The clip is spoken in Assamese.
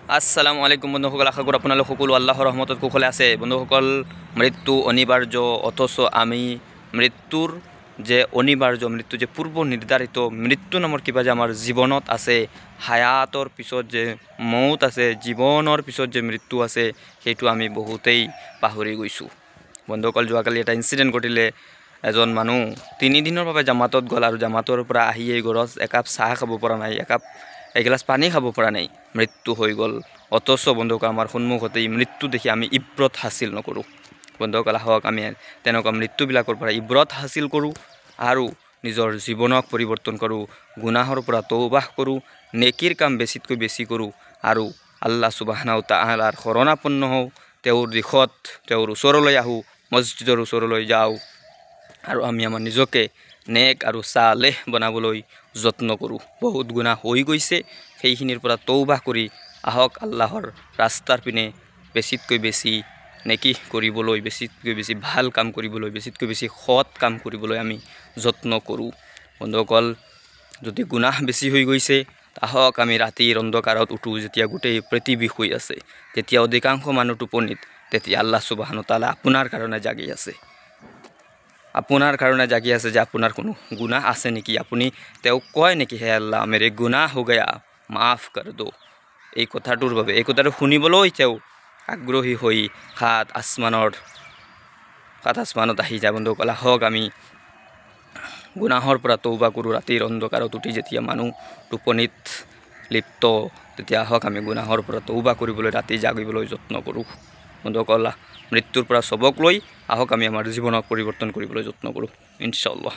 আসসালামু আলাইকুম বন্ধুসকল, আশা কৰোঁ আপোনালোক সকলো আল্লাহৰ ৰহমতত কুশলে আছে। বন্ধুসকল, মৃত্যু অনিবাৰ্য, অথচ আমি মৃত্যুৰ যে অনিবাৰ্য, মৃত্যু যে পূৰ্ব নিৰ্ধাৰিত মৃত্যু নামৰ কিবা যে আমাৰ জীৱনত আছে, হায়াতৰ পিছত যে মৌত আছে, জীৱনৰ পিছত যে মৃত্যু আছে, সেইটো আমি বহুতেই পাহৰি গৈছোঁ। বন্ধুসকল, যোৱাকালি এটা ইনচিডেণ্ট ঘটিলে। এজন মানুহ 3 দিনৰ বাবে জামাতত গ'ল আৰু জামাতৰ পৰা আহিয়ে ঘৰত একাপ চাহ খাব পৰা নাই, এগিলাচ পানী খাব পৰা নাই, মৃত্যু হৈ গ'ল। অথচ বন্ধুসকল, আমাৰ সন্মুখতে এই মৃত্যু দেখি আমি ইব্ৰত হাচিল নকৰোঁ। বন্ধুসকল, আহক আমি তেনেকুৱা মৃত্যুবিলাকৰ পৰা ইব্ৰত হাচিল কৰোঁ আৰু নিজৰ জীৱনক পৰিৱৰ্তন কৰোঁ, গুনাহৰ পৰা তৌবাহ কৰোঁ, নেকিৰ কাম বেছিতকৈ বেছি কৰোঁ আৰু আল্লাহ সুবহানাহু তাআলাৰ শৰণাপন্ন হওঁ, তেওঁৰ দিশত, তেওঁৰ ওচৰলৈ আহোঁ, মছজিদৰ ওচৰলৈ যাওঁ আৰু আমি আমাৰ নিজকে নেক আৰু সালেহ বনাবলৈ যত্ন কৰোঁ। বহুত গুনাহ হৈ গৈছে, সেইখিনিৰ পৰা তৌবাহ কৰি আহক আল্লাহৰ ৰাস্তাৰ পিনে বেছিতকৈ বেছি নেকি কৰিবলৈ, বেছিতকৈ বেছি ভাল কাম কৰিবলৈ, বেছিতকৈ বেছি সৎ কাম কৰিবলৈ আমি যত্ন কৰোঁ। বন্ধুসকল, যদি গুনাহ বেছি হৈ গৈছে, আহক আমি ৰাতিৰ অন্ধকাৰত উঠোঁ, যেতিয়া গোটেই পৃথিৱী শুই আছে, তেতিয়া অধিকাংশ মানুহ টোপনিত, তেতিয়া আল্লাহ সুবহানাহু তাআলা আপোনাৰ কাৰণে জাগি আছে। আপোনাৰ কাৰণে জাগি আছে যে আপোনাৰ কোনো গুনাহ আছে নেকি, আপুনি তেওঁক কয় নেকি, হে আল্লাহ মেৰে গুনাহ হৈ গয়া, মাফ কৰ দো। এই কথাটোৰ বাবে, এই কথাটো শুনিবলৈ তেওঁ আগ্ৰহী হৈ সাত আসমানত আহি যায়। বন্ধুসকল, আহক আমি গুনাহৰ পৰা তৌবা কৰোঁ। ৰাতিৰ অন্ধকাৰত উঠি যেতিয়া মানুহ টোপনিত লিপ্ত, তেতিয়া আহক আমি গুনাহৰ পৰা তৌবা কৰিবলৈ, ৰাতি জাগিবলৈ যত্ন কৰোঁ। বন্ধুসকল, মৃত্যুৰ পৰা চবক লৈ আহক আমি আমাৰ জীৱনক পৰিৱৰ্তন কৰিবলৈ যত্ন কৰোঁ, ইনশাআল্লাহ।